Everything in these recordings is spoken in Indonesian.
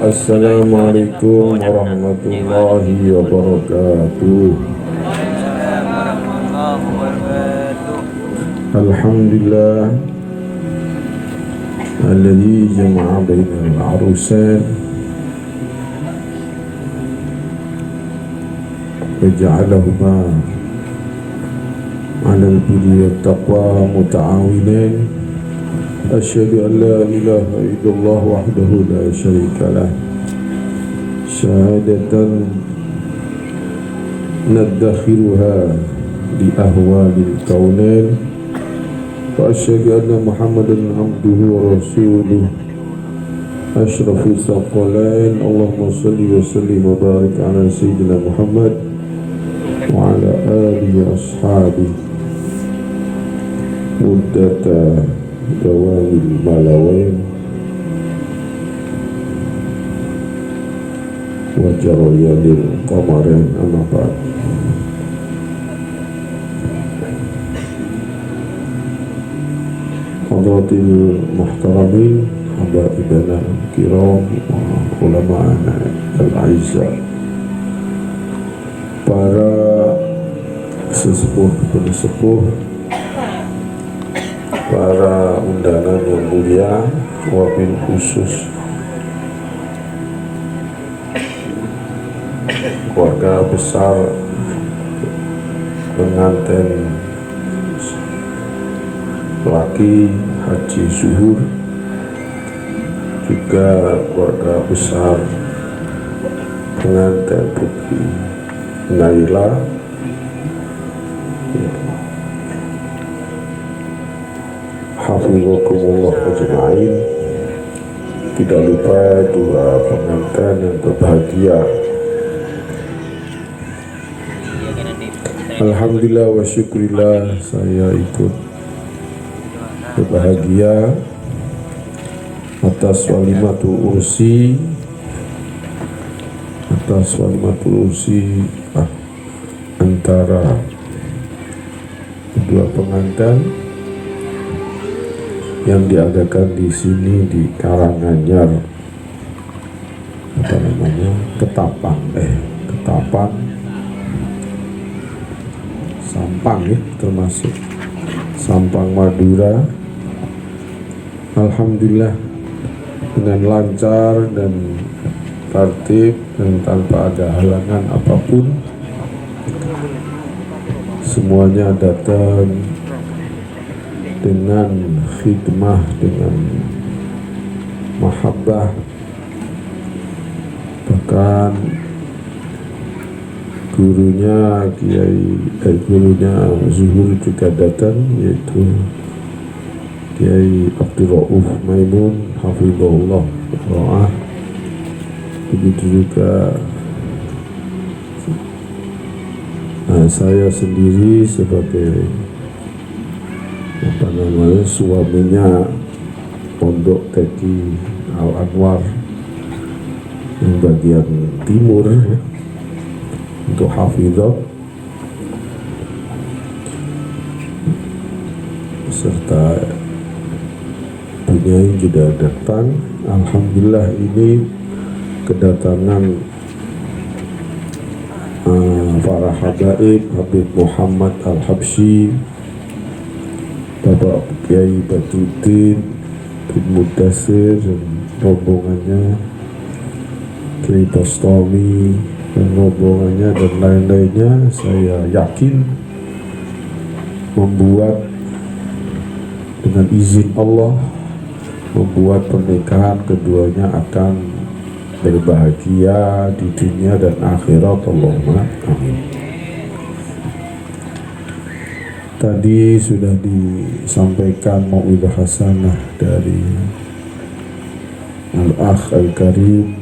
Assalamualaikum warahmatullahi wabarakatuh. Alhamdulillah alladzi jama'a bainal arusain wa ja'alahuma 'alal birri wat taqwa muta'awinain. Asyhadu an la ilaha illallah wahdahu la syarika lah syahadatan nadakhiruha di ahwalil kaunain. Wa asyhadu anna Muhammadan abduhu wa rasuluh asyrafus saqalain. Allahumma salli wa sallim wa barik ala sayyidina Muhammad wa ala alihi wa ashabihi muddata dawamil malawain wa jarayanil qamarin. Amma ba'd. Hadratil muhtaramin habaibana kiram wa ulama'ana al-aizza, para sesepuh, para undangan yang mulia, wabil khusus keluarga besar pengantin laki Haji Zuhur, juga keluarga besar pengantin putri Naila, hafizakumullah ajma'in. Tidak lupa dua pengantin yang berbahagia. Alhamdulillah wa syukurillah, saya ikut berbahagia atas walimatul ursi antara kedua pengantin yang diadakan di sini di Karanganyar, Ketapang, Sampang ya, termasuk Sampang Madura. Alhamdulillah dengan lancar dan tertib dan tanpa ada halangan apapun, semuanya datang dengan khidmah, dengan mahabbah. Bahkan gurunya Zuhur juga datang, yaitu Kiai Abdul Rauf Maimun hafizahullah ra'ah. Begitu juga saya sendiri sebagai suaminya Pondok Teki Al-Anwar yang bagian timur ya, untuk hafizah, serta punyai juga datang. Alhamdulillah ini kedatangan para habaib, Habib Muhammad Al-Habsyi, Bapak Kiai Batuddin bin Mudassir dan rombongannya, Kiai Bastami dan rombongannya dan lain-lainnya, saya yakin membuat dengan izin Allah, membuat pernikahan keduanya akan berbahagia di dunia dan akhirat. Allahumma amin. Tadi sudah disampaikan mau'idhah hasanah dari Al-Akh Al-Karim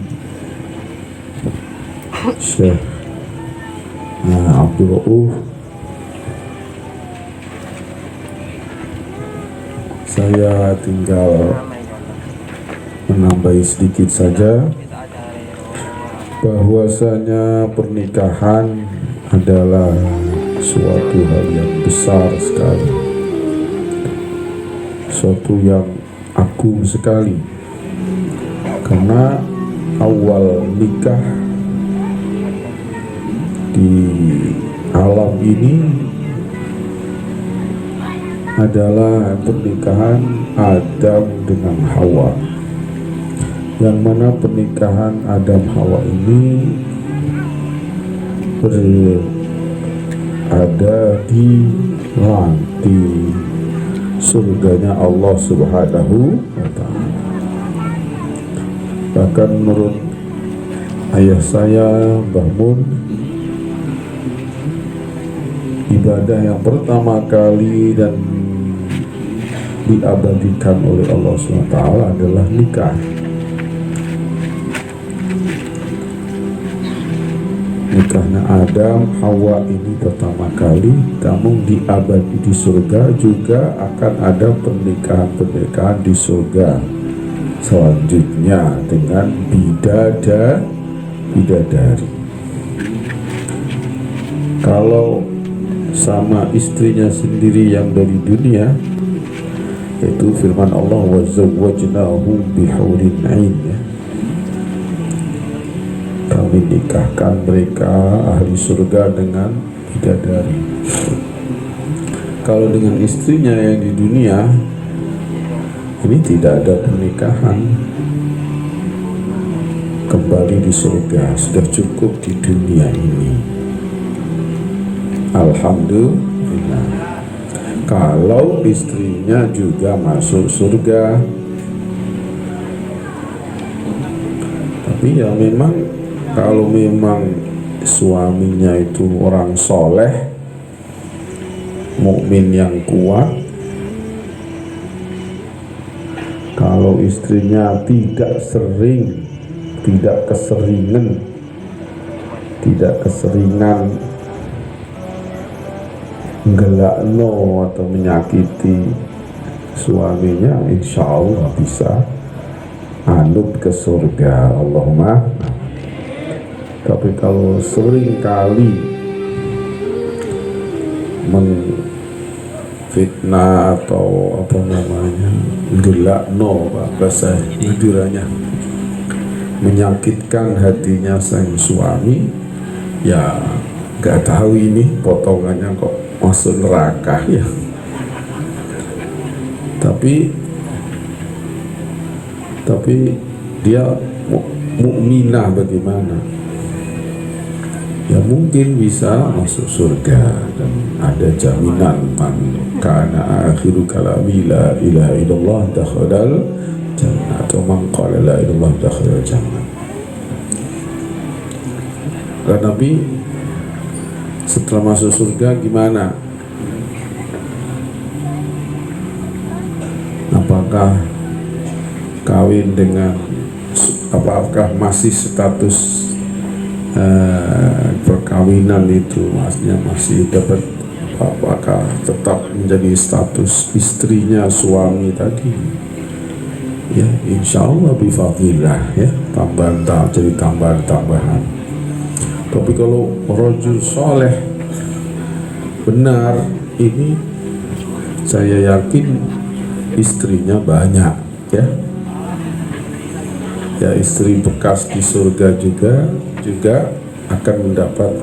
Syekh Abdul Rauf. Saya tinggal menambahi sedikit saja, bahwasanya pernikahan adalah suatu hal yang besar sekali, suatu yang agung sekali, karena awal nikah di alam ini adalah pernikahan Adam dengan Hawa, yang mana pernikahan Adam Hawa ini berada di lantai surganya Allah Subhanahu wa Ta'ala. Bahkan menurut ayah saya, Mbah Mun, ibadah yang pertama kali dan diabadikan oleh Allah SWT adalah nikah. Nikahnya Adam Hawa ini pertama kali, namun diabadi di surga. Juga akan ada pernikahan di surga selanjutnya dengan bidadari. Kalau sama istrinya sendiri yang dari dunia, yaitu firman Allah, wa zawwajnahum bihurin 'ain, ya. Kami nikahkan mereka ahli surga dengan bidadari. Kalau dengan istrinya yang di dunia, ini tidak ada pernikahan, kembali di surga, sudah cukup di dunia ini. Alhamdulillah. Kalau istrinya juga masuk surga, tapi ya memang kalau memang suaminya itu orang soleh, mukmin yang kuat, kalau istrinya tidak keseringan gelakno atau menyakiti suaminya, insya Allah bisa anut ke surga. Allahumma. Tapi kalau sering kali menfitnah atau apa namanya, gelakno, bahasa Maduranya, menyakitkan hatinya sang suami, ya gak tahu ini potongannya kok masuk neraka, ya. Tapi dia mukminah bagaimana? Ya mungkin bisa masuk surga, dan ada jaminan, man kana akhiru kalami la ilaha illallah dakhalal jannah, atau man qala la ilaha illallah dakhalal jannah. Dan Nabi setelah masuk surga gimana? Apakah kawin dengan, apakah masih status perkawinan itu, maksudnya masih dapat, apakah tetap menjadi status istrinya suami tadi? Ya insya Allah bifadillah, ya, jadi tambahan. Tapi kalau rajul soleh benar, ini saya yakin istrinya banyak, ya. Ya istri bekas di surga juga akan mendapat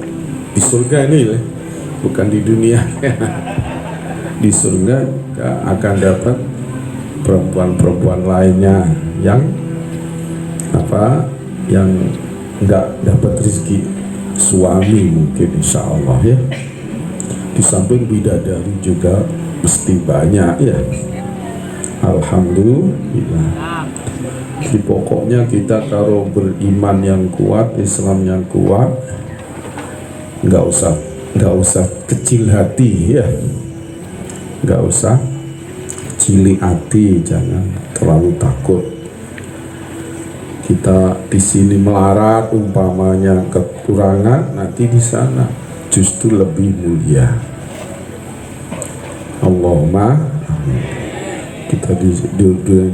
di surga ini, bukan di dunia. Di surga akan dapat perempuan-perempuan lainnya yang nggak dapat rezeki suami mungkin, insya Allah, ya. Di samping bidadari juga mesti banyak, ya. Alhamdulillah. Jadi pokoknya kita kalau beriman yang kuat, Islam yang kuat, nggak usah kecil hati, ya. Nggak usah cilik hati, jangan terlalu takut. Kita di sini melarat, umpamanya kekurangan, nanti di sana justru lebih mulia. Allahumma amin. Kita di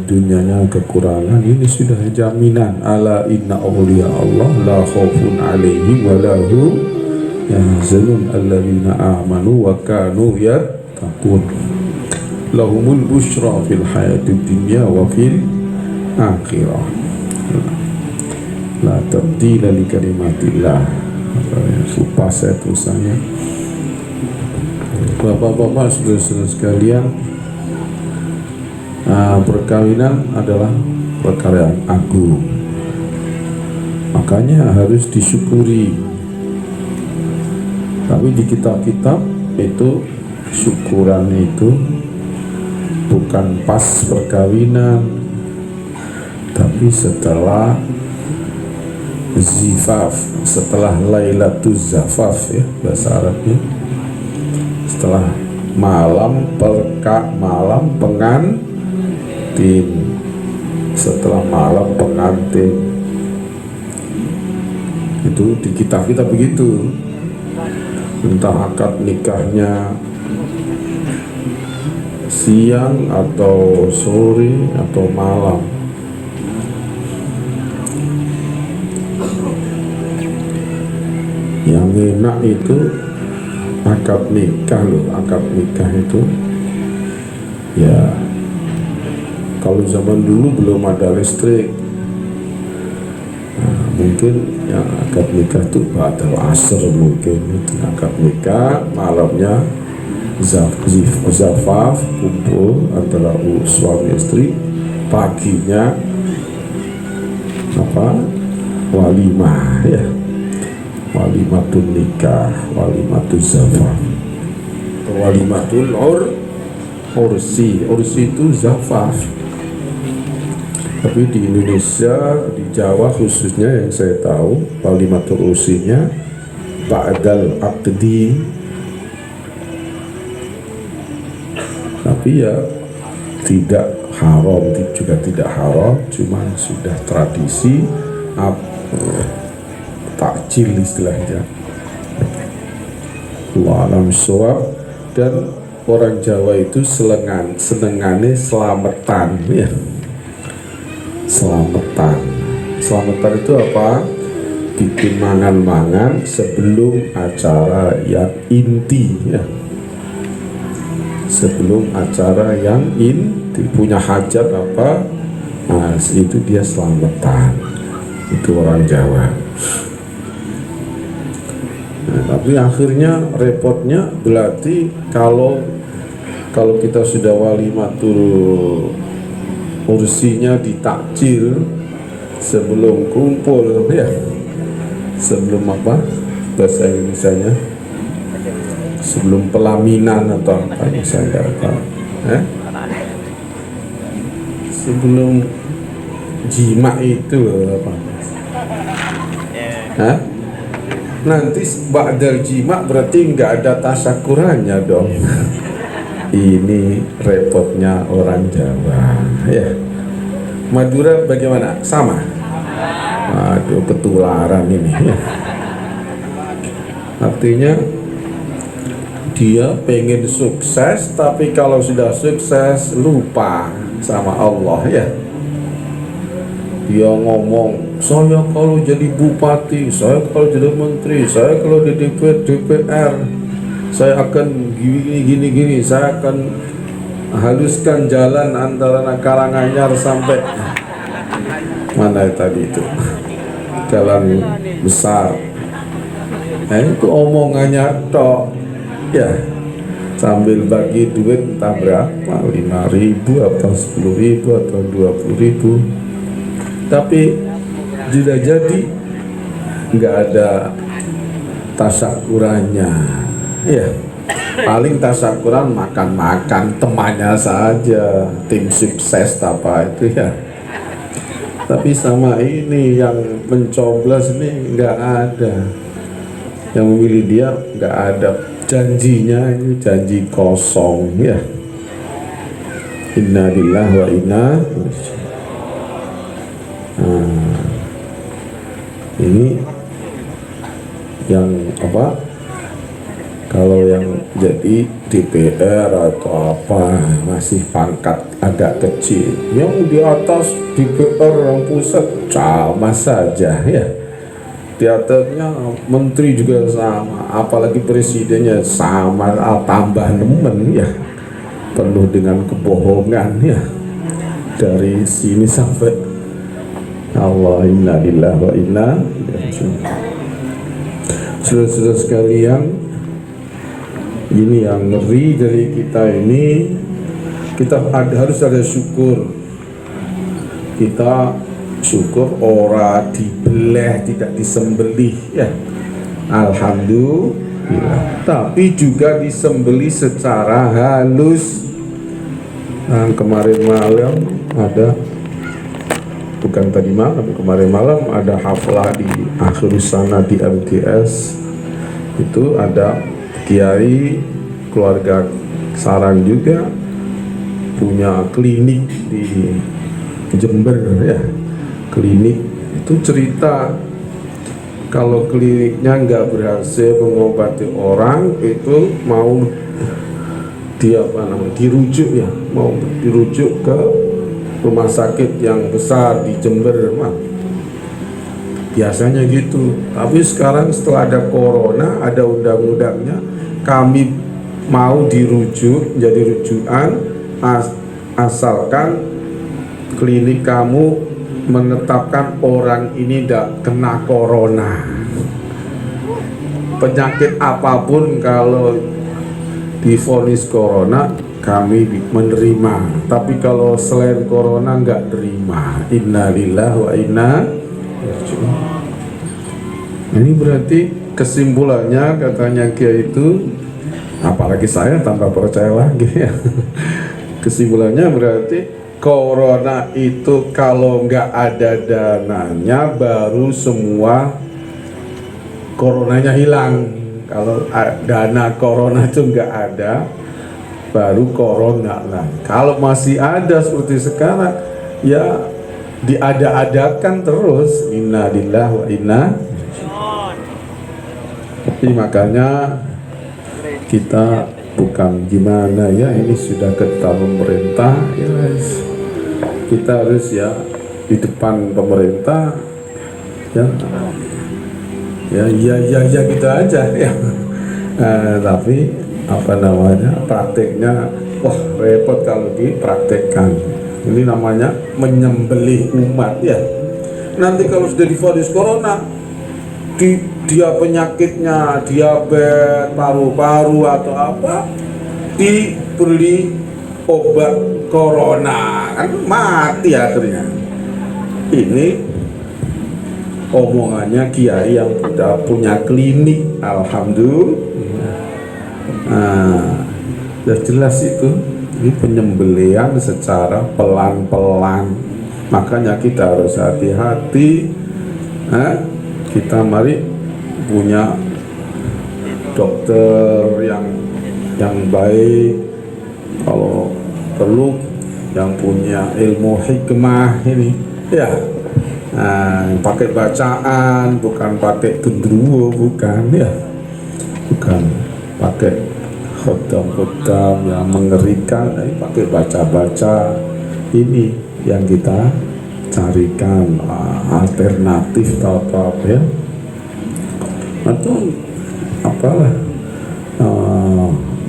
dunianya kekurangan, ini sudah jaminan, ala inna awliya Allah la khaufun alaihim wa la hum yahzanun alladzina amanu wa kanu yattaqun lahumul busyra fil hayatid dunya wa fil akhirah. La tabdila li kalimatillah. Lupa saya tulisannya. Bapak-bapak, saudara-saudara sekalian, perkawinan adalah perkara yang agung, makanya harus disyukuri. Tapi di kitab-kitab itu syukuran itu bukan pas perkawinan, tapi setelah zifaf, setelah Lailatuz Zafaf, ya bahasa Arabnya, setelah malam pengantin, setelah malam pengantin. Itu di kitab-kitab begitu. Entah akad nikahnya siang atau sore atau malam. Yang enak itu akad nikah loh. Akad nikah itu ya, kalau zaman dulu belum ada listrik, mungkin yang akad nikah itu ba'dal asr, mungkin itu akad nikah malamnya zafaf, kumpul antara suami istri, paginya walimah, ya, walimatul nikah, walimatul zafaf, walimatul ursi itu zafaf. Tapi di Indonesia, di Jawa khususnya yang saya tahu, walimatul ursinya ba'dal aqdi. Tapi ya tidak haram, juga tidak haram, cuma sudah tradisi takjil istilahnya. Allah alam shawab. Dan orang Jawa itu senengane selamatan, ya. Selamatan itu apa? Bikin mangan-mangan sebelum acara yang inti, ya. Sebelum acara yang inti, punya hajat apa, nah itu dia selamatan. Itu orang Jawa. Nah, tapi akhirnya repotnya berarti kalau kita sudah walimatul ursinya ditakjil sebelum kumpul, ya, sebelum apa bahasa Indonesianya, sebelum pelaminan atau apa, saya nggak tahu, sebelum jima itu apa, nanti ba'dal jima berarti nggak ada tasyakurannya dong. Ini repotnya orang Jawa, ya. Madura bagaimana? Sama? Aduh, ketularan ini, ya. Artinya dia pengen sukses, tapi kalau sudah sukses lupa sama Allah, ya. Dia ngomong, saya kalau jadi bupati, saya kalau jadi menteri, saya kalau di DPR, saya akan gini, saya akan haluskan jalan antara Karanganyar sampai mana tadi itu, jalan besar. Nah, itu omongannya tok, ya, sambil bagi duit entah berapa, 5.000 atau 10.000 atau 20.000, tapi tidak jadi, nggak ada tasyakurannya, ya. Paling tasyakuran makan-makan temannya saja, tim sukses apa itu, ya. Tapi sama ini yang mencoblos ini nggak ada, yang memilih dia nggak ada, janjinya ini janji kosong, ya. Inna lillahi wa inna ilaihi. Ini yang apa, kalau yang jadi DPR atau apa masih pangkat agak kecil, yang di atas DPR yang pusat sama saja, ya. Di atasnya menteri juga sama, apalagi presidennya sama, tambah nemen, ya, penuh dengan kebohongan, ya, dari sini sampai Allah, inna lillahi wa inna ilaihi raji'un. Saudara-saudara sekalian, ini yang ngeri dari kita ini, kita harus ada syukur. Kita syukur ora dibeleh, tidak disembelih ya. Alhamdulillah. Tapi juga disembelih secara halus. Nah, kemarin malam ada, bukan tadi malam, kemarin malam ada haflah di Akhirus Sana di MTS. Itu ada kiai keluarga Sarang juga punya klinik di Jember ya. Klinik itu cerita kalau kliniknya nggak berhasil mengobati orang, itu mau dirujuk ya, mau dirujuk ke rumah sakit yang besar di Jember mah. Biasanya gitu. Tapi sekarang setelah ada corona, ada undang-undangnya, kami mau dirujuk jadi rujukan asalkan klinik kamu menetapkan orang ini tidak kena corona. Penyakit apapun kalau divonis corona kami menerima, tapi kalau selain corona nggak terima. Innalillahi wa inna ilaihi raji'un. Ini berarti kesimpulannya katanya Kiai itu, apalagi saya tambah percaya lagi ya. Kesimpulannya berarti corona itu kalau nggak ada dananya baru semua coronanya hilang. Kalau dana corona itu nggak ada, baru corona lah. Kalau masih ada seperti sekarang, ya diada-adakan terus. Inna lillahi wa inna. Tapi makanya kita bukan gimana ya, ini sudah kata pemerintah ya, kita harus ya di depan pemerintah ya gitu aja ya. Tapi apa namanya, prakteknya wah repot kalau dipraktekkan. Ini namanya menyembelih umat ya. Nanti kalau sudah divonis corona, dia penyakitnya diabetes, paru-paru atau apa, dibeli obat corona, kan mati akhirnya. Ini omongannya kiai yang sudah punya klinik, alhamdulillah. Nah, sudah jelas itu. Ini penyembelihan secara pelan-pelan. Makanya kita harus hati-hati. Kita mari punya dokter yang baik, kalau perlu yang punya ilmu hikmah ini ya. Pakai bacaan, bukan pakai gendruwo, bukan ya, bukan pakai khodam-khodam yang mengerikan, pakai baca-baca. Ini yang kita carikan alternatif atau apa ya, atau apalah,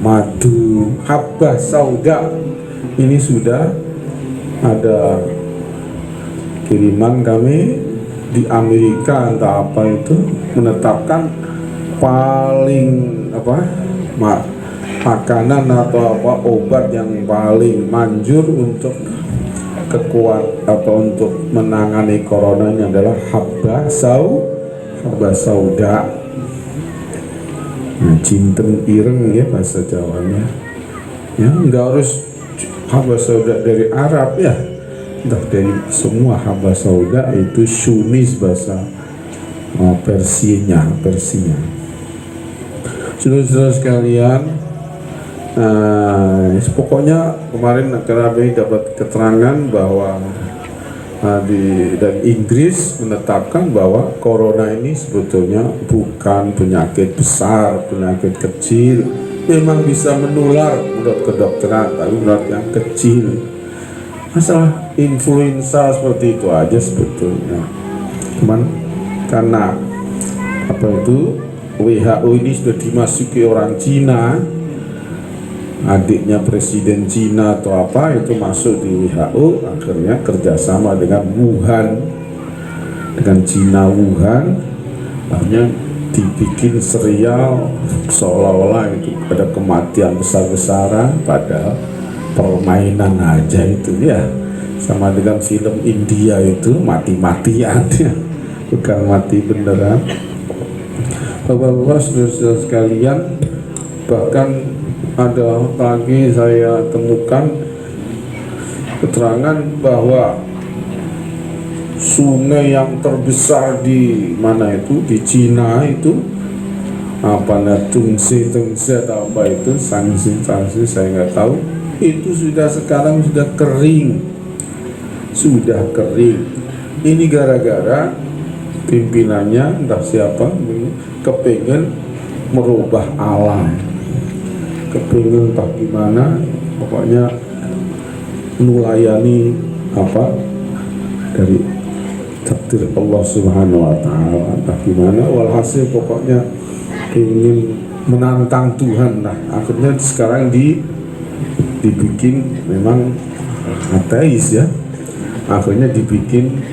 madu habbah sauda. Ini sudah ada kiriman kami di Amerika entah apa itu, menetapkan paling makanan atau apa obat yang paling manjur untuk untuk menangani corona ini adalah habbah sauda. Jinten ireng ya bahasa Jawanya ya, nggak harus habbah sauda dari Arab ya, entah dari semua. Habbah sauda itu Sunis bahasa Persinya. Saudara-saudara sekalian, pokoknya kemarin kami dapat keterangan bahwa dari Inggris menetapkan bahwa corona ini sebetulnya bukan penyakit besar, penyakit kecil. Memang bisa menular menurut kedokteran, tapi menurut yang kecil. Masalah influenza seperti itu aja sebetulnya. Cuman karena WHO ini sudah dimasuki orang Cina, adiknya presiden Cina atau apa itu masuk di WHO, akhirnya kerjasama dengan Wuhan dengan Cina Wuhan, akhirnya dibikin serial seolah-olah itu ada kematian besar-besaran, padahal permainan aja itu ya. Sama dengan film India itu mati-matian ya, bukan mati beneran. Bapak-bapak, saudara-saudara sekalian, bahkan ada lagi saya temukan keterangan bahwa sungai yang terbesar di mana itu, di Cina itu, apa Tungse atau apa itu, Sangsi saya nggak tahu, itu sekarang sudah kering. Ini gara-gara pimpinannya entah siapa kepengen merubah alam, kepengen entah gimana, pokoknya melayani apa dari takdir Allah Subhanahu wa Ta'ala, entah gimana, walhasil pokoknya ingin menantang Tuhan. Nah, akhirnya sekarang dibikin memang ateis ya, akhirnya dibikin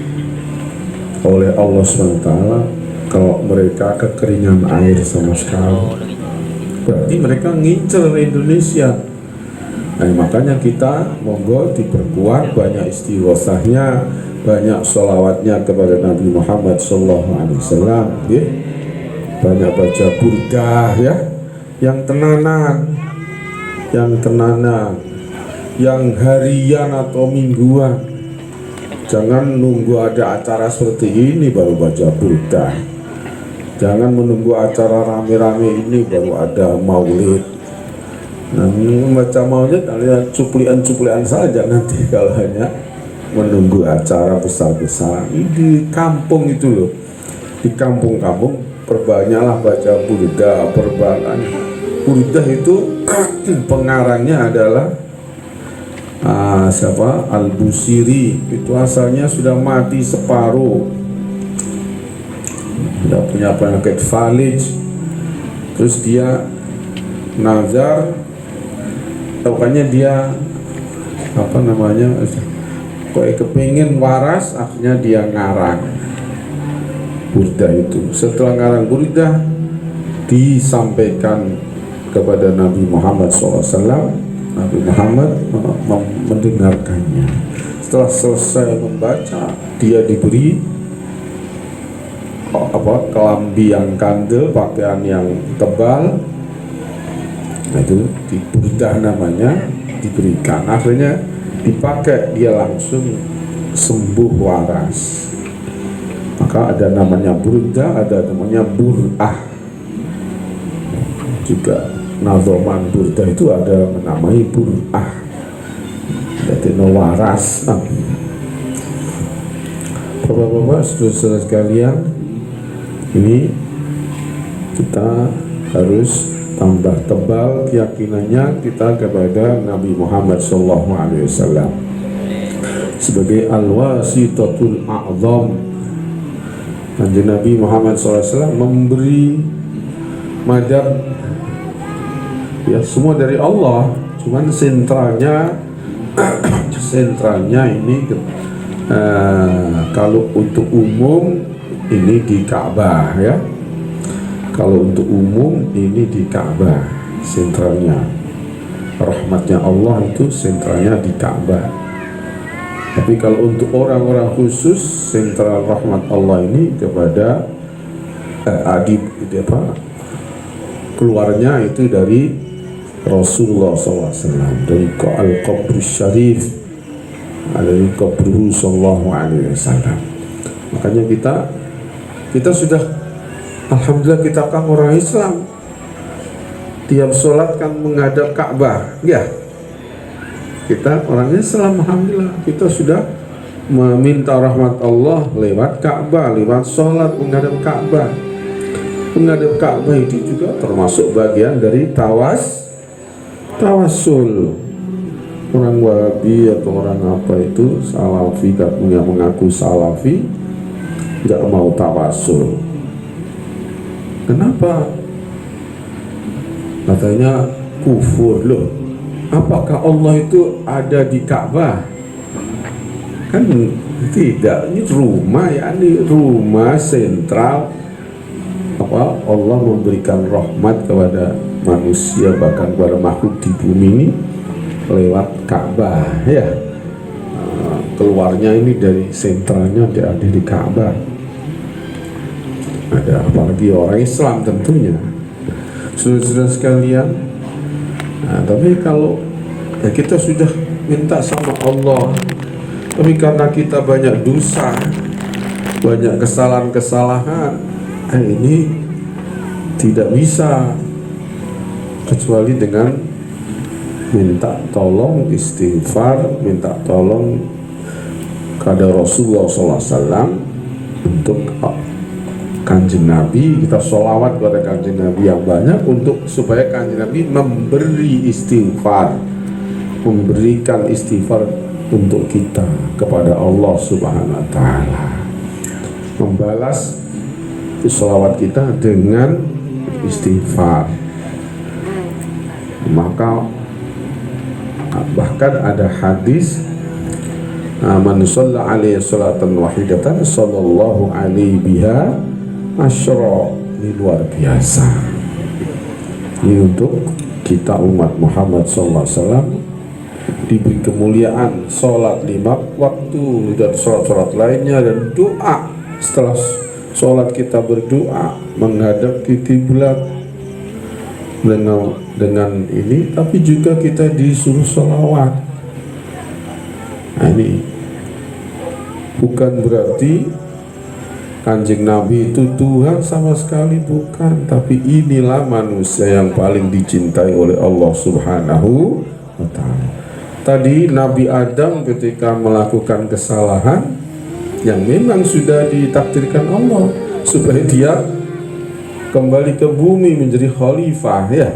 oleh Allah Subhanahu wa Ta'ala kalau mereka kekeringan air sama sekali, berarti mereka ngincer Indonesia. Nah, makanya kita monggo diperkuat, banyak istighosahnya, banyak sholawatnya kepada Nabi Muhammad SAW, ya. Banyak baca burdah ya, yang tenanan, yang harian atau mingguan. Jangan nunggu ada acara seperti ini baru baca burdah. Jangan menunggu acara rame-rame ini baru ada maulid. Nah, membaca maulid alias cuplian-cuplian saja nanti kalau hanya menunggu acara besar-besar. Di kampung itu loh, di kampung-kampung perbanyaklah baca burdah, burdah itu pengarangnya adalah siapa? Al-Busiri. Itu asalnya sudah mati separuh, sudah punya penyakit falij, terus dia nazar, pokoknya dia apa namanya, kok kepingin waras, akhirnya dia ngarang burdah itu. Setelah ngarang burdah disampaikan kepada Nabi Muhammad SAW, Nabi Muhammad mendengarkannya. Setelah selesai membaca, dia diberi kelambi yang kandel, pakaian yang tebal. Nah, itu di burdah namanya diberikan, akhirnya dipakai, dia langsung sembuh waras. Maka ada namanya burdah, ada namanya bur'ah juga. Nazoman burdah itu ada menamai bur'ah, jadi waras. Bapak-bapak, saudara-saudara sekalian, ini kita harus tambah tebal keyakinannya kita kepada Nabi Muhammad SAW sebagai al-wasitatul a'zam. Kanjeng Nabi Muhammad SAW memberi madad ya, semua dari Allah, cuman sentralnya ini kalau untuk umum ini di Ka'bah ya. Kalau untuk umum ini di Ka'bah sentralnya. Rahmatnya Allah itu sentralnya di Ka'bah. Tapi kalau untuk orang-orang khusus, sentral rahmat Allah ini kepada keluarnya itu dari Rasulullah SAW, dari Al-Qabr Syarif, dari Qabruhu Sallallahu Alaihi Wasallam. Makanya kita sudah, alhamdulillah, kita kan orang Islam, tiap sholat kan menghadap Ka'bah ya. Kita orang Islam, alhamdulillah, kita sudah meminta rahmat Allah lewat Ka'bah, lewat sholat menghadap Ka'bah. Menghadap Ka'bah itu juga termasuk bagian dari tawasul. Orang Wahabi atau orang apa itu Salafi, yang mengaku Salafi nggak mau tawasul. Kenapa? Katanya kufur. Loh, apakah Allah itu ada di Ka'bah? Kan tidak, ini rumah, ya ini rumah sentral apa Allah memberikan rahmat kepada manusia, bahkan kepada makhluk di bumi ini lewat Ka'bah ya. Keluarnya ini dari sentralnya ada di Ka'bah. Ada apalagi orang Islam tentunya, saudara-saudara sekalian. Nah, tapi kalau ya kita sudah minta sama Allah, tapi karena kita banyak dosa, banyak kesalahan-kesalahan, ini tidak bisa kecuali dengan minta tolong istighfar, minta tolong kepada Rasulullah SAW untuk Kanjeng Nabi. Kita sholawat kepada Kanjeng Nabi yang banyak untuk supaya Kanjeng Nabi memberi istighfar, memberikan istighfar untuk kita kepada Allah Subhanahu wa Ta'ala, membalas sholawat kita dengan istighfar. Maka bahkan ada hadis, man shalla alaihi salatan wahidatan sallallahu alaihi biha asyra. Ini luar biasa. Ini untuk kita umat Muhammad sallallahu alaihi wasallam diberi kemuliaan sholat 5 waktu dan sholat-sholat lainnya, dan doa setelah sholat kita berdoa menghadap ke kiblat dengan ini, tapi juga kita disuruh sholawat. Nah, ini bukan berarti Kanjeng Nabi itu Tuhan, sama sekali bukan. Tapi inilah manusia yang paling dicintai oleh Allah Subhanahu wa Ta'ala. Tadi Nabi Adam ketika melakukan kesalahan yang memang sudah ditakdirkan Allah supaya dia kembali ke bumi menjadi khalifah ya.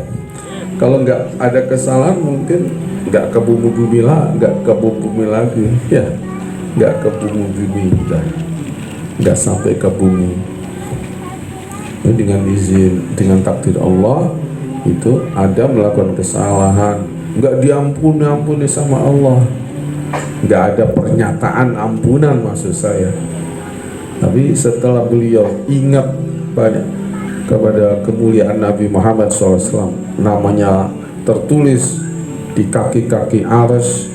Kalau nggak ada kesalahan mungkin nggak ke bumi lah, nggak ke bumi lagi ya, nggak ke bumi udah nggak sampai ke bumi. Dengan izin, dengan takdir Allah itu ada melakukan kesalahan, nggak diampuni sama Allah, nggak ada pernyataan ampunan maksud saya. Tapi setelah beliau ingat banyak kepada kemuliaan Nabi Muhammad SAW, namanya tertulis di kaki-kaki arsy,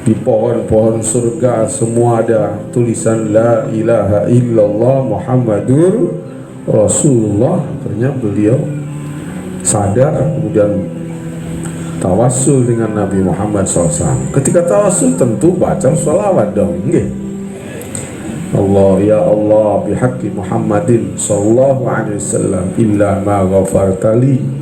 di pohon-pohon surga semua ada tulisan la ilaha illallah Muhammadur Rasulullah. Ternyata beliau sadar, kemudian tawassul dengan Nabi Muhammad SAW. Ketika tawassul tentu baca sholawat dong, nggih. Allah ya Allah bihaqqi Muhammadin sallallahu alaihi wasallam illa ma ghafartali.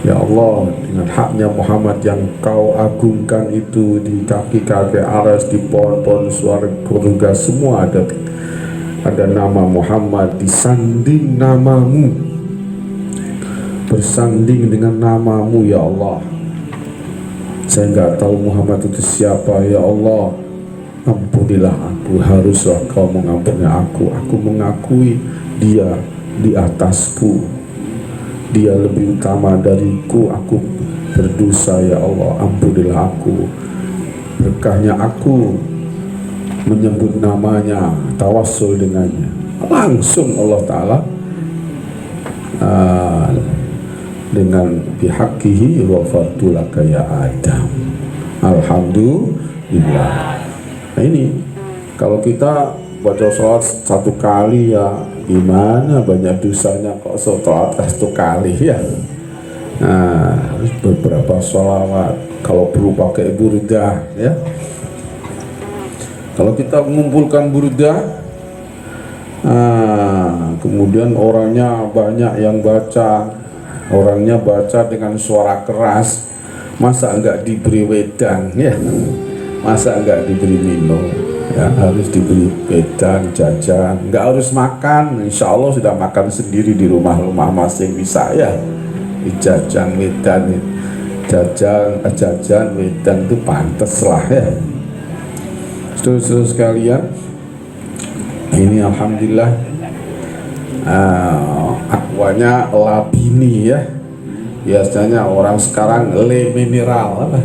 Ya Allah, dengan haknya Muhammad yang kau agungkan itu di kaki-kaki aras, di pohon-pohon surga semua ada nama Muhammad, disanding namamu, bersanding dengan namamu ya Allah. Saya nggak tahu Muhammad itu siapa ya Allah, ampunilah aku, haruslah kau mengampuni aku. Aku mengakui dia di atasku, dia lebih utama dariku, aku berdosa ya Allah, ampunilah aku. Berkahnya aku menyebut namanya, tawassul dengannya, langsung Allah Ta'ala dengan bihaqqihi ghafartu laka ya Adam. Alhamdulillah. Nah ini kalau kita baca sholat satu kali ya gimana, banyak dosanya kok sholat satu kali ya. Nah harus beberapa sholawat, kalau perlu pakai burdah ya. Kalau kita mengumpulkan burdah, kemudian orangnya banyak yang baca, orangnya baca dengan suara keras, masa enggak diberi wedang ya, masa enggak diberi minum ya, harus diberi wedang, jajan, enggak harus makan. Insya Allah sudah makan sendiri di rumah-rumah masing bisa ya, jajan wedang, jajan wedang itu pantas lah ya. Saudara-saudara sekalian, ini alhamdulillah aquanya Labini ya. Biasanya orang sekarang le mineral apa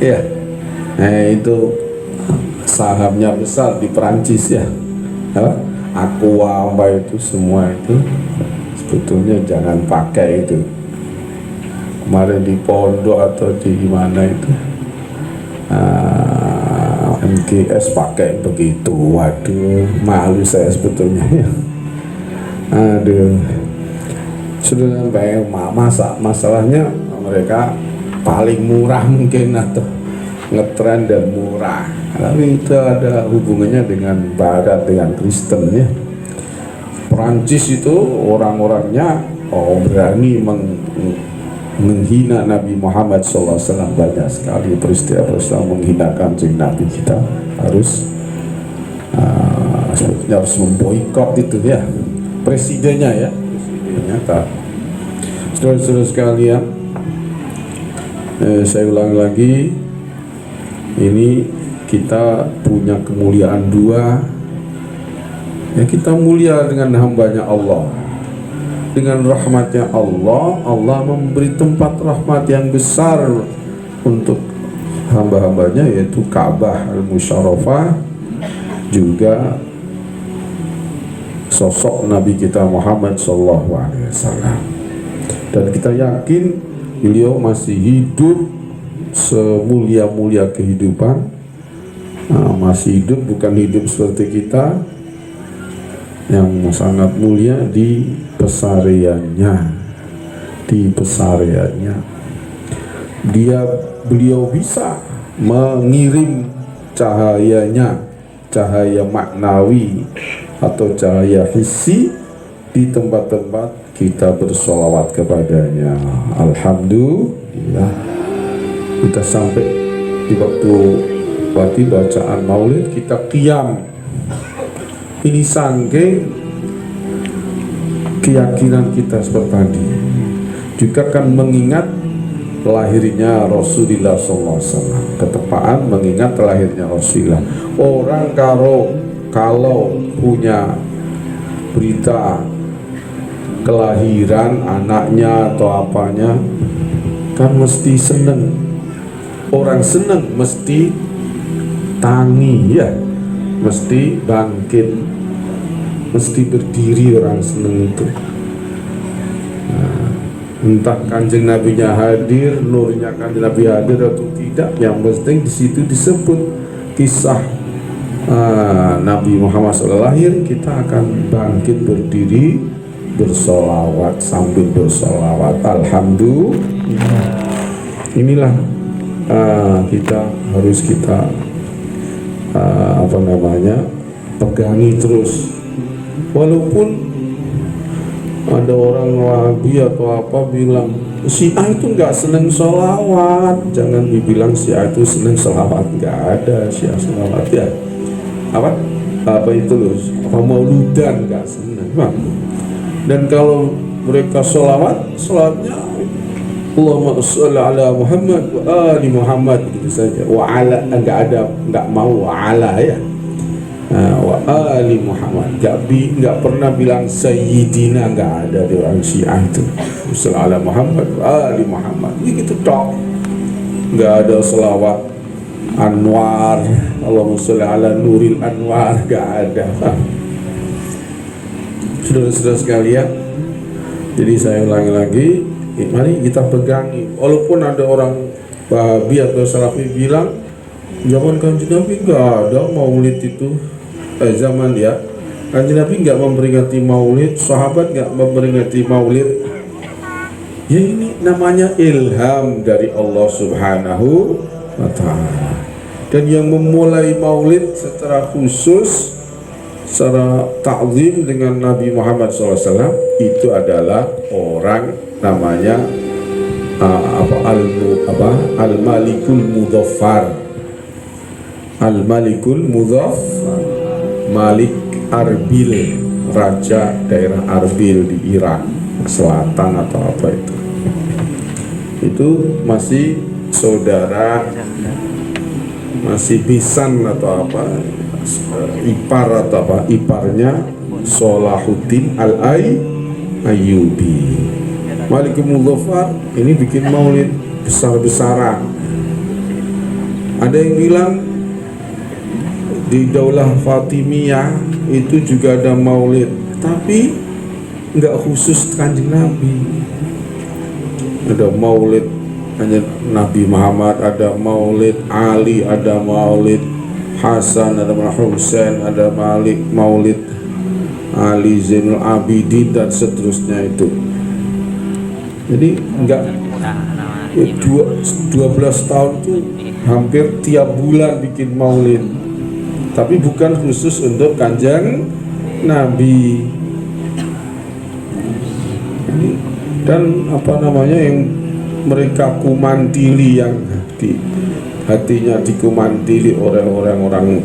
ya, itu sahamnya besar di Perancis ya, Aqua apa itu semua itu sebetulnya jangan pakai itu. Kemarin di pondok atau di mana itu MGS pakai begitu, waduh malu saya sebetulnya ya. Aduh, sudah sampai masalahnya mereka paling murah mungkin atau ngetren dan murah, tapi itu ada hubungannya dengan Barat, dengan Kristen ya. Perancis itu orang-orangnya berani menghina Nabi Muhammad SAW, banyak sekali peristiwa menghina Kanjeng Nabi. Kita harus sebetulnya harus memboikot itu ya, presidennya tak. Saudara-saudara sekalian, saya ulang lagi, ini kita punya kemuliaan dua ya, kita mulia dengan hambanya Allah, dengan rahmatnya Allah. Allah memberi tempat rahmat yang besar untuk hamba-hambanya, yaitu Ka'bah al-Musyarrafah, juga sosok Nabi kita Muhammad SAW. Dan kita yakin beliau masih hidup semulia-mulia kehidupan, masih hidup, bukan hidup seperti kita yang sangat mulia di pesariannya. Beliau bisa mengirim cahayanya, cahaya maknawi atau cahaya hissi di tempat-tempat kita bersolawat kepadanya. Alhamdulillah, kita sampai di waktu bacaan maulid kita qiyam. Ini saking keyakinan kita seperti tadi, juga kan mengingat lahirnya Rasulullah SAW, ketepaan mengingat lahirnya Rasulullah. Orang kalau punya berita kelahiran anaknya atau apanya kan mesti seneng. Orang seneng mesti tangi ya, mesti bangkit, mesti berdiri orang seneng itu. Entah Kanjeng Nabinya hadir, nurnya Kanjeng Nabi hadir atau tidak, yang penting di situ disebut kisah Nabi Muhammad SAW lahir, kita akan bangkit berdiri bersolawat, sambil bersolawat. Alhamdulillah. Inilah kita harus pegangi terus, walaupun ada orang Wahabi atau apa bilang Syiah itu nggak seneng sholawat. Jangan dibilang Syiah itu seneng sholawat, nggak ada Syiah sholawat ya. Apa itu loh, mauludan nggak seneng. Dan kalau mereka sholatnya Allahumma sholli ala Muhammad wa ali Muhammad gitu saja. Wa ala nggak mau wa ala ya. Wa ali Muhammad, nggak pernah bilang Sayyidina, nggak ada di orang Syiah itu. Sholli ala Muhammad wa ali Muhammad, gitu tok. Nggak ada selawat Anwar, Allahumma sholli ala Nuril Anwar, nggak ada. Saudara-saudara sekalian, jadi saya ulangi lagi, mari kita pegangi. Walaupun ada orang Wahabi atau Salafi bilang zaman Kanjeng Nabi nggak ada maulid itu. Zaman ya, Kanjeng Nabi nggak memperingati maulid, sahabat nggak memperingati maulid. Ya ini namanya ilham dari Allah Subhanahu wa Ta'ala. Dan yang memulai maulid secara khusus, secara ta'zim dengan Nabi Muhammad SAW itu adalah orang namanya Al-Malikul Mudhaffar. Al-Malikul Mudhaffar, Malik Arbil, raja daerah Arbil di Irak Selatan atau apa itu masih saudara, masih bisan atau apa, ipar atau apa, iparnya Salahuddin Al-Ayyubi. Malik Mudhaffar ini bikin maulid besar-besaran. Ada yang bilang Di Daulah Fatimiyah itu juga ada maulid, tapi nggak khusus Kanjeng Nabi. Ada maulid hanya Nabi Muhammad, ada maulid Ali, ada maulid Hasan, ada maulid Husain, ada maulid Ali Zainul Abidin dan seterusnya itu. Jadi enggak 12 tahun itu hampir tiap bulan bikin maulid, tapi bukan khusus untuk Kanjeng Nabi. Dan yang mereka kumantili, yang hatinya dikumantili oleh orang-orang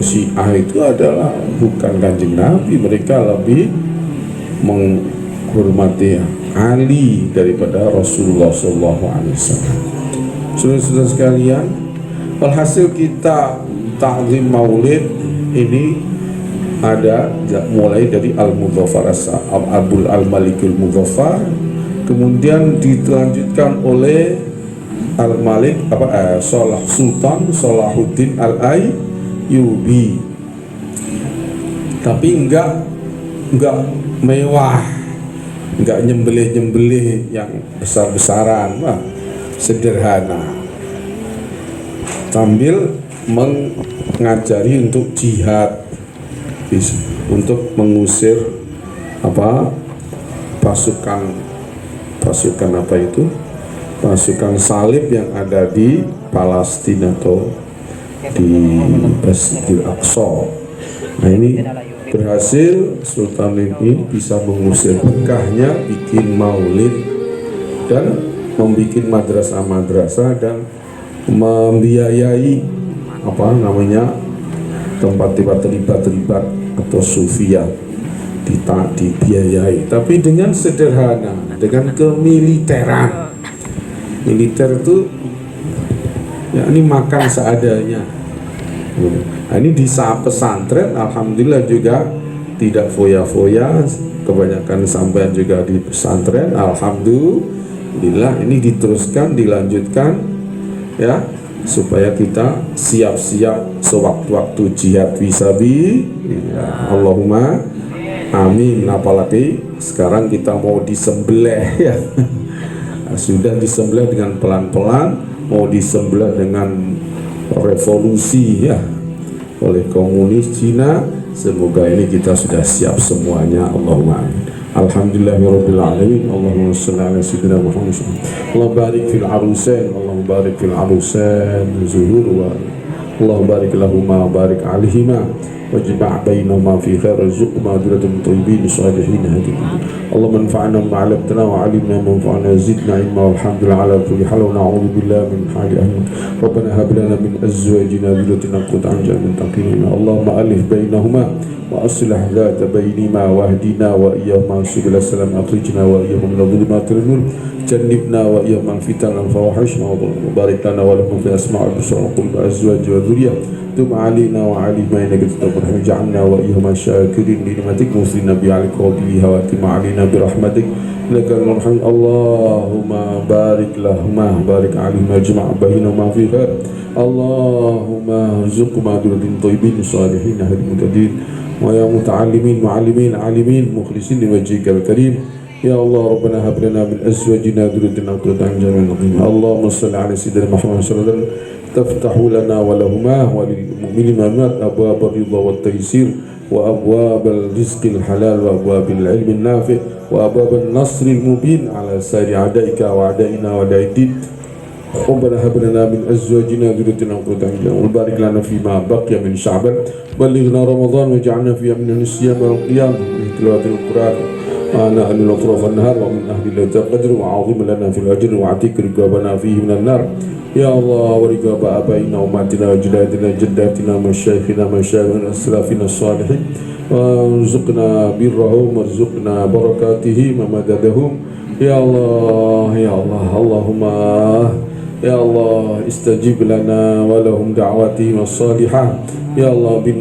Syiah itu adalah bukan Kanjeng Nabi. Mereka lebih menghormati Ali daripada Rasulullah SAW. Saudara-saudara sekalian, alhasil kita ta'zim maulid ini ada mulai dari Al-Mudzaffar Abdul Al-Malikul Mudzaffar, kemudian dilanjutkan oleh Al-Malik Sultan Salahuddin Al-Ayyubi. Tapi enggak mewah, enggak nyembelih yang besar-besaran, sederhana, sambil mengajari untuk jihad, untuk mengusir pasukan salib yang ada di Palestina atau di Masjidil Aqsa. Nah, ini berhasil Sultan ini bisa mengusir Mekahnya, bikin maulid dan membuat madrasah-madrasah dan membiayai tempat-tempat terlibat atau sufiyah dibiayai, tapi dengan sederhana, dengan kemiliteran. Militer itu ini makan seadanya. Nah, ini di pesantren alhamdulillah juga tidak foya-foya, kebanyakan sampean juga di pesantren, alhamdulillah. Ini diteruskan, dilanjutkan ya, supaya kita siap-siap sewaktu-waktu jihad fisabilillah. Allahumma amin. Apalagi sekarang kita mau disembelih ya. Sudah disembelih dengan pelan-pelan, mau disembelih dengan revolusi ya oleh komunis Cina. Semoga ini kita sudah siap semuanya. Allahumma amin. Alhamdulillahirabbil alamin. Allahumma shalli ala sayyidina Muhammad. Allah barik fil arusain, Allah barik fil arusain zuhur wa Allah barik lahuma barik alaihima wajma' bainahuma fi khair, rizquma duratum tayyibin salihin hadin. Allahumma anfa'na bima 'allamtana wa 'allimna ma yanfa'una zidna ilma walhamdulillah ala kulli hal wa na'udzu billahi min hali ahli. Rabbana hab lana min azwajina dhurriyatan qurratan a'yunin taqina. Allahumma alif bainahuma wa aslih dhata bainihima wahdina wa iyyahuma subul salam akhrijna wa iyyahum min dhulumatil nur jannibna wa iyyahum fitan al fawahish wa barik lana wa lahum fi asma'il wa qul azwaj wa dhurriyyah tum alina wa ali ma innaka taqdir ja'alna wa iyyahum syakirin li ni'matik muslimin bi al-qawli wa atim alina bi rahmatik lakal hamd. Allahumma barik lahumma barik alaihima jama' bainahuma fi khair. Allahumma rizqhuma duratin tayyibin salihin hadin mutadin wa ya muta'allimin mu'allimin alimin mukhlisin liwajhikal karim. Ya Allah, Rabbana hab lana min azwajina dhurriyatan qurratan a'yunin. Allahumma shalli ala sayyidina Muhammad sallallahu alaihi wasallam. Taftahu lana wa lahuma wa lil mu'minina abwaab ar-ridha wat taysir wa abwaab al-rizqil halal wa abwaab al-'ilmi an-nafi' wa abwaab an-nasr al-mubin ala sari a'daika wa a'daina wa da'id. Rabbana hab lana min azwajina dhurriyatan qurratan a'yunin wa barik lana fima baqiya min Sha'ban ballighna Ramadan waj'alna fihi min as-siyam wal qiyam min tilawatil Qur'an ana anil atraf an-nahar wa min ahli lailatul qadr wa 'azim lana fil ajr wa atik riqabana fihi min an-nar. Ya Allah, wa riqaba abaina wa umatina wa jadadina jaddatina masyayikhina masyayikhina aslafina salihin wa rizqna birrahum warzuqna barakatihim wa madadahum. Ya Allah, ya Allah, Allahumma ya Allah istajib lana wa lahum da'watihim as-salihah. Ya Allah bil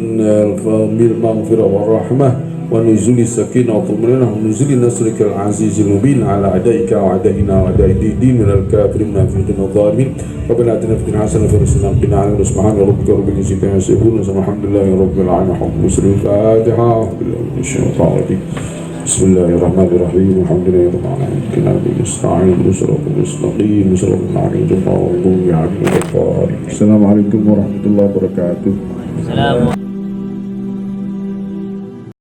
maghfirah war rahmah ونزول السكينة والطمأنينة ونزول نصرك العزيز المبين على أعدائك وأعدائنا وأعداء الدين من الكافرين والمنافقين والظالمين. ربنا آتنا في الدنيا حسنة وفي الآخرة قنا عذاب النار. سبحان ربك رب العزة عما يصفون والحمد لله رب العالمين. الفاتحة. بالله من الشيطان الرجيم. بسم الله الرحمن الرحيم. الحمد لله رب العالمين. كنا نستعين بصراط المستقيم صراط الذين أنعمت عليهم. السلام عليكم ورحمة الله وبركاته. السلام